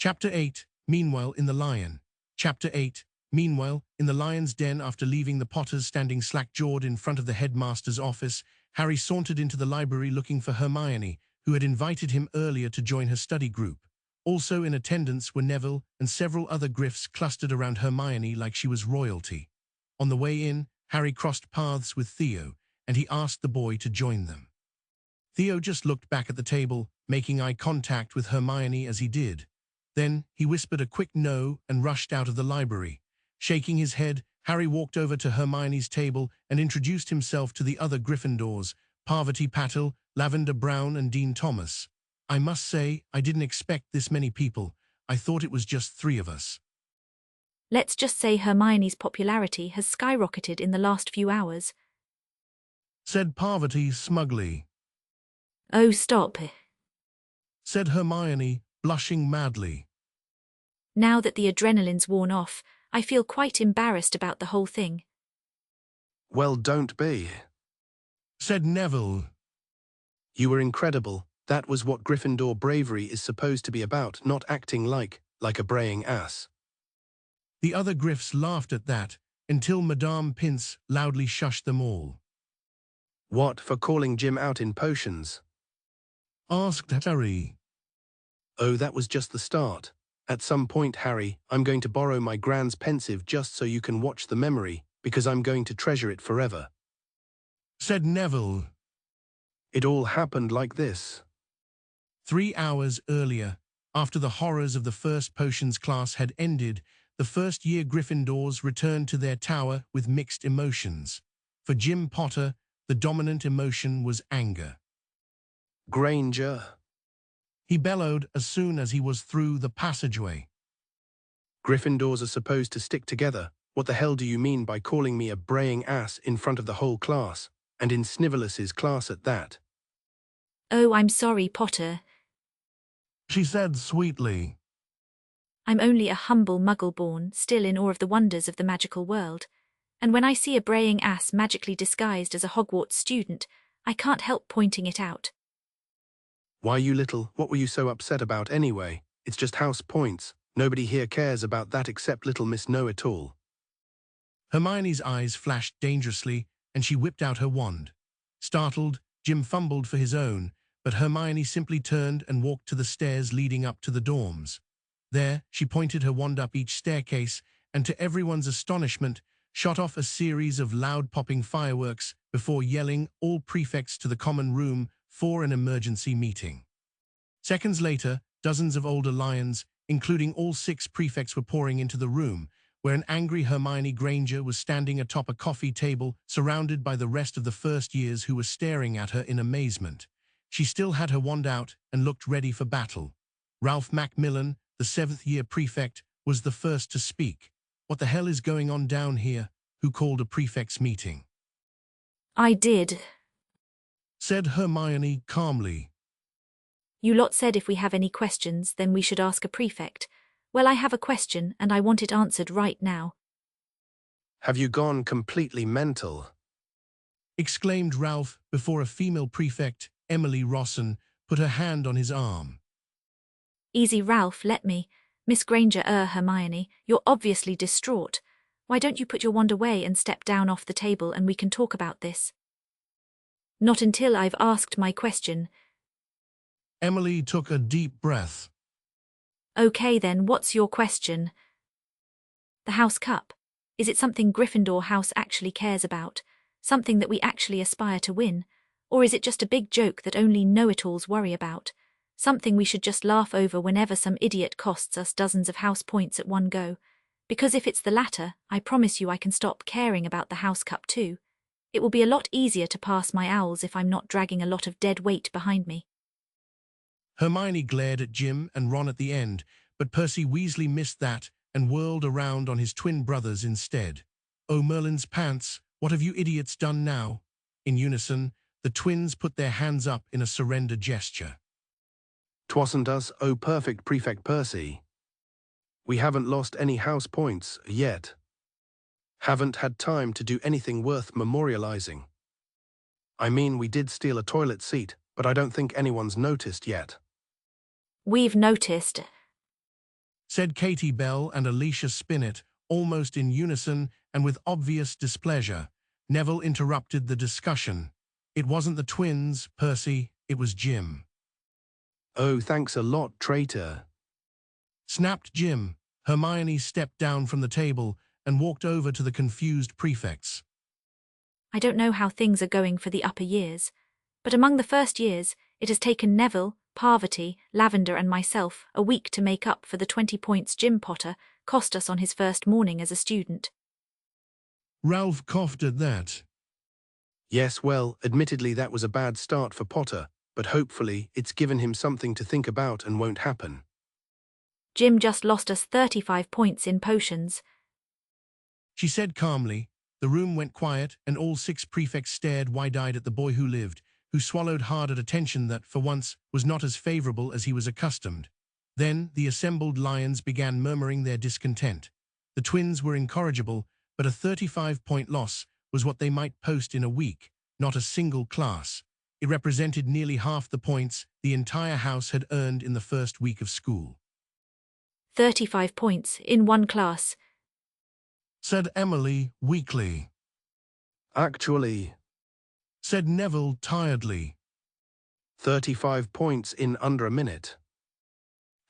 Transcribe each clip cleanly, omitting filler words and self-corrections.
Chapter 8, Meanwhile in the Lion. Chapter 8, Meanwhile, in the lion's den after leaving the Potters standing slack-jawed in front of the headmaster's office, Harry sauntered into the library looking for Hermione, who had invited him earlier to join her study group. Also in attendance were Neville and several other Griffs clustered around Hermione like she was royalty. On the way in, Harry crossed paths with Theo, and he asked the boy to join them. Theo just looked back at the table, making eye contact with Hermione as he did. Then he whispered a quick no and rushed out of the library. Shaking his head, Harry walked over to Hermione's table and introduced himself to the other Gryffindors, Parvati Patil, Lavender Brown and Dean Thomas. I must say, I didn't expect this many people. I thought it was just 3 of us. Let's just say Hermione's popularity has skyrocketed in the last few hours, said Parvati smugly. Oh, stop, said Hermione, blushing madly. Now that the adrenaline's worn off, I feel quite embarrassed about the whole thing. Well, don't be, said Neville. You were incredible. That was what Gryffindor bravery is supposed to be about, not acting like a braying ass. The other Griffs laughed at that, until Madame Pince loudly shushed them all. What, for calling Jim out in potions? Asked Harry. Oh, that was just the start. At some point, Harry, I'm going to borrow my Grand's pensive just so you can watch the memory, because I'm going to treasure it forever. Said Neville. It all happened like this. 3 hours earlier, after the horrors of the first potions class had ended, the first-year Gryffindors returned to their tower with mixed emotions. For Jim Potter, the dominant emotion was anger. Granger, he bellowed as soon as he was through the passageway. Gryffindors are supposed to stick together. What the hell do you mean by calling me a braying ass in front of the whole class, and in Snivelus's class at that? Oh, I'm sorry, Potter. She said sweetly. I'm only a humble muggle-born, still in awe of the wonders of the magical world. And when I see a braying ass magically disguised as a Hogwarts student, I can't help pointing it out. Why, you little, what were you so upset about anyway? It's just house points. Nobody here cares about that except little Miss Know-It-All. Hermione's eyes flashed dangerously, and she whipped out her wand. Startled, Jim fumbled for his own, but Hermione simply turned and walked to the stairs leading up to the dorms. There, she pointed her wand up each staircase, and to everyone's astonishment, shot off a series of loud-popping fireworks before yelling all prefects to the common room for an emergency meeting. Seconds later, dozens of older lions, including all 6 prefects, were pouring into the room, where an angry Hermione Granger was standing atop a coffee table, surrounded by the rest of the first years who were staring at her in amazement. She still had her wand out and looked ready for battle. Ralph Macmillan, the 7th-year prefect, was the first to speak. What the hell is going on down here? Who called a prefect's meeting? I did, said Hermione calmly. You lot said if we have any questions, then we should ask a prefect. Well, I have a question, and I want it answered right now. Have you gone completely mental? Exclaimed Ralph before a female prefect, Emily Rosson, put her hand on his arm. Easy, Ralph, let me. Miss Granger, Hermione, you're obviously distraught. Why don't you put your wand away and step down off the table and we can talk about this? Not until I've asked my question. Emily took a deep breath. Okay then, what's your question? The House Cup. Is it something Gryffindor House actually cares about? Something that we actually aspire to win? Or is it just a big joke that only know-it-alls worry about? Something we should just laugh over whenever some idiot costs us dozens of house points at one go? Because if it's the latter, I promise you I can stop caring about the House Cup too. It will be a lot easier to pass my owls if I'm not dragging a lot of dead weight behind me. Hermione glared at Jim and Ron at the end, but Percy Weasley missed that and whirled around on his twin brothers instead. Oh, Merlin's pants, what have you idiots done now? In unison, the twins put their hands up in a surrender gesture. Twasn't us, oh perfect Prefect Percy. We haven't lost any house points yet. Haven't had time to do anything worth memorializing. I mean, we did steal a toilet seat, but I don't think anyone's noticed yet. We've noticed. said Katie Bell and Alicia Spinett, almost in unison and with obvious displeasure. Neville interrupted the discussion. It wasn't the twins, Percy, it was Jim. Oh, thanks a lot, traitor. Snapped Jim. Hermione stepped down from the table and walked over to the confused prefects. I don't know how things are going for the upper years, but among the first years, it has taken Neville, Parvati, Lavender and myself a week to make up for the 20 points Jim Potter cost us on his first morning as a student. Ralph coughed at that. Yes, well, admittedly that was a bad start for Potter, but hopefully it's given him something to think about and won't happen. Jim just lost us 35 points in potions. She said calmly. The room went quiet and all 6 prefects stared wide-eyed at the boy who lived, who swallowed hard at attention that, for once, was not as favorable as he was accustomed. Then the assembled lions began murmuring their discontent. The twins were incorrigible, but a 35-point loss was what they might post in a week, not a single class. It represented nearly half the points the entire house had earned in the first week of school. 35 points in one class, said Emily weakly. Actually, said Neville tiredly. 35 points in under a minute.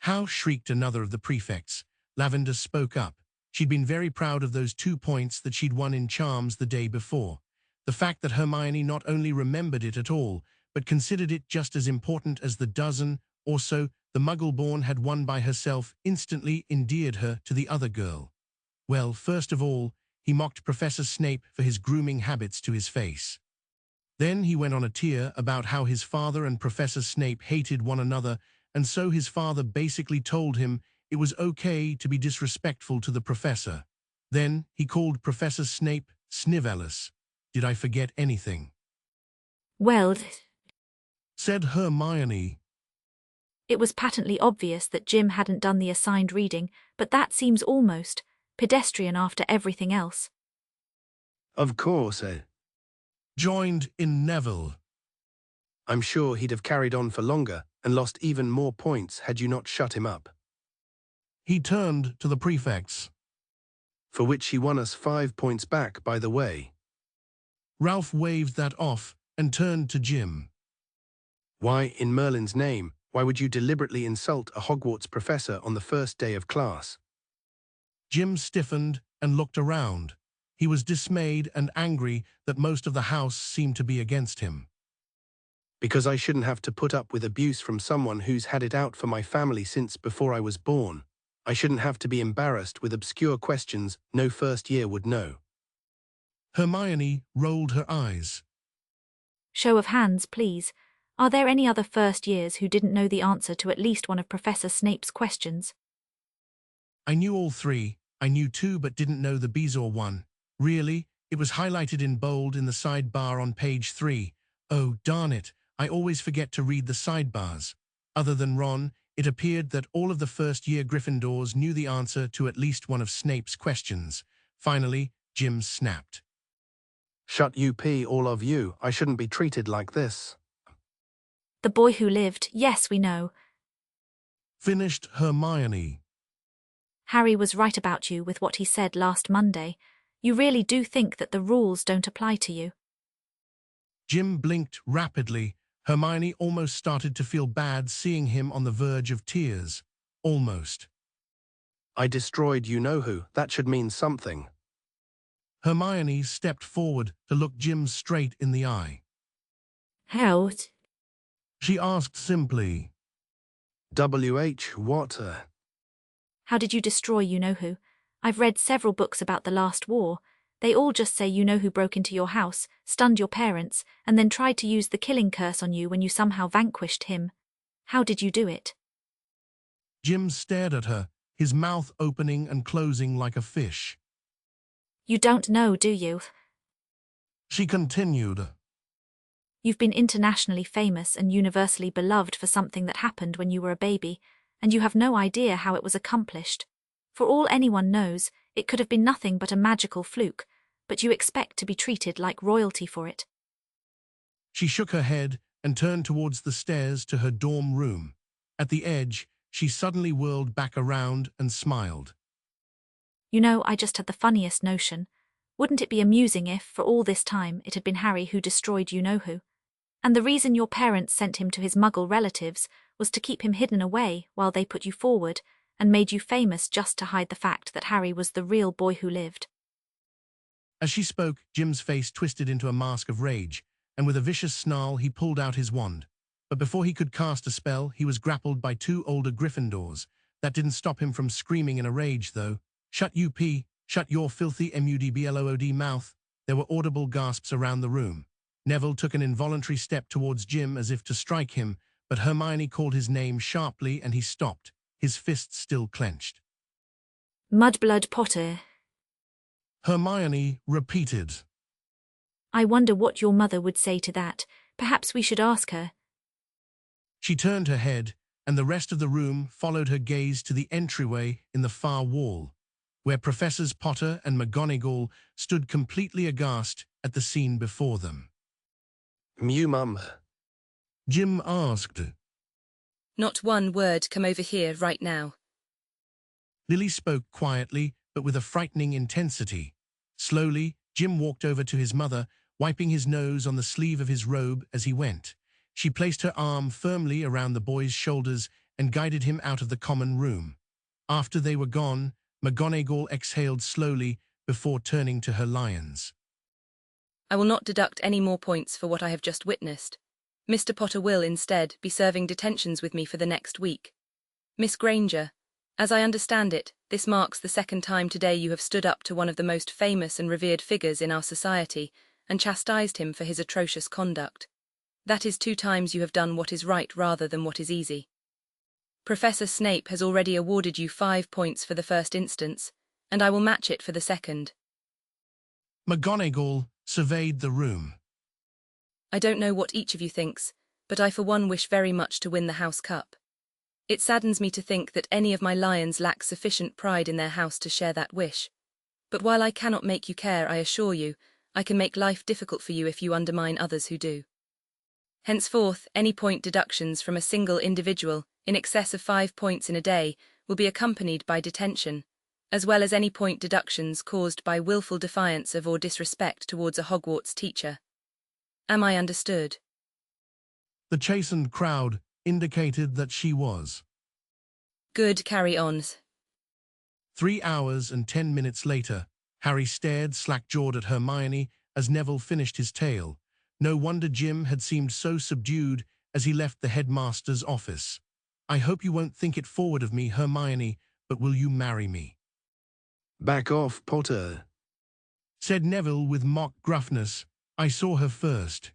How, shrieked another of the prefects. Lavender spoke up. She'd been very proud of those 2 points that she'd won in charms the day before. The fact that Hermione not only remembered it at all, but considered it just as important as the dozen or so the Muggle-born had won by herself instantly endeared her to the other girl. Well, first of all, he mocked Professor Snape for his grooming habits to his face. Then he went on a tear about how his father and Professor Snape hated one another, and so his father basically told him it was okay to be disrespectful to the professor. Then he called Professor Snape Snivelous. Did I forget anything? Well, said Hermione. it was patently obvious that Jim hadn't done the assigned reading, but that seems almost pedestrian after everything else. Of course, Joined in Neville. I'm sure he'd have carried on for longer and lost even more points had you not shut him up. He turned to the prefects. For which he won us 5 points back, by the way. Ralph waved that off and turned to Jim. Why, in Merlin's name, why would you deliberately insult a Hogwarts professor on the first day of class? Jim stiffened and looked around. He was dismayed and angry that most of the house seemed to be against him. Because I shouldn't have to put up with abuse from someone who's had it out for my family since before I was born. I shouldn't have to be embarrassed with obscure questions no first year would know. Hermione rolled her eyes. Show of hands, please. Are there any other first years who didn't know the answer to at least one of Professor Snape's questions? I knew all 3. I knew 2 but didn't know the Bezoar one. Really? It was highlighted in bold in the sidebar on page 3. Oh, darn it. I always forget to read the sidebars. Other than Ron, it appeared that all of the first-year Gryffindors knew the answer to at least one of Snape's questions. Finally, Jim snapped. Shut up, all of you. I shouldn't be treated like this. The boy who lived, yes, we know. Finished Hermione. Harry was right about you with what he said last Monday. You really do think that the rules don't apply to you? Jim blinked rapidly. Hermione almost started to feel bad seeing him on the verge of tears. Almost. I destroyed you-know-who. That should mean something. Hermione stepped forward to look Jim straight in the eye. How? She asked simply. What? How did you destroy you-know-who? I've read several books about the last war. They all just say you-know-who broke into your house, stunned your parents, and then tried to use the killing curse on you when you somehow vanquished him. How did you do it? Jim stared at her, his mouth opening and closing like a fish. You don't know, do you? She continued. You've been internationally famous and universally beloved for something that happened when you were a baby, and you have no idea how it was accomplished. For all anyone knows, it could have been nothing but a magical fluke, but you expect to be treated like royalty for it. She shook her head and turned towards the stairs to her dorm room. At the edge, she suddenly whirled back around and smiled. You know, I just had the funniest notion. Wouldn't it be amusing if, for all this time, it had been Harry who destroyed you-know-who? And the reason your parents sent him to his muggle relatives was to keep him hidden away while they put you forward and made you famous just to hide the fact that Harry was the real boy who lived. As she spoke, Jim's face twisted into a mask of rage, and with a vicious snarl he pulled out his wand. But before he could cast a spell, he was grappled by two older Gryffindors. That didn't stop him from screaming in a rage, though. "Shut you, P! Shut your filthy mudblood mouth!" There were audible gasps around the room. Neville took an involuntary step towards Jim as if to strike him, but Hermione called his name sharply and he stopped, his fists still clenched. Mudblood Potter. Hermione repeated. I wonder what your mother would say to that. Perhaps we should ask her. She turned her head, and the rest of the room followed her gaze to the entryway in the far wall, where Professors Potter and McGonagall stood completely aghast at the scene before them. Mew, Mum. Jim asked. Not one word, come over here right now. Lily spoke quietly, but with a frightening intensity. Slowly, Jim walked over to his mother, wiping his nose on the sleeve of his robe as he went. She placed her arm firmly around the boy's shoulders and guided him out of the common room. After they were gone, McGonagall exhaled slowly before turning to her lions. I will not deduct any more points for what I have just witnessed. Mr. Potter will, instead, be serving detentions with me for the next week. Miss Granger, as I understand it, this marks the second time today you have stood up to one of the most famous and revered figures in our society and chastised him for his atrocious conduct. That is 2 times you have done what is right rather than what is easy. Professor Snape has already awarded you 5 points for the first instance, and I will match it for the second. McGonagall surveyed the room. I don't know what each of you thinks, but I for one wish very much to win the House Cup. It saddens me to think that any of my lions lack sufficient pride in their house to share that wish. But while I cannot make you care, I assure you, I can make life difficult for you if you undermine others who do. Henceforth, any point deductions from a single individual, in excess of 5 points in a day, will be accompanied by detention, as well as any point deductions caused by willful defiance of or disrespect towards a Hogwarts teacher. Am I understood? The chastened crowd indicated that she was. Good, carry on. 3 hours and 10 minutes later, Harry stared slack-jawed at Hermione as Neville finished his tale. No wonder Jim had seemed so subdued as he left the headmaster's office. "I hope you won't think it forward of me, Hermione, but will you marry me?" Back off, Potter. Said Neville with mock gruffness. "I saw her first."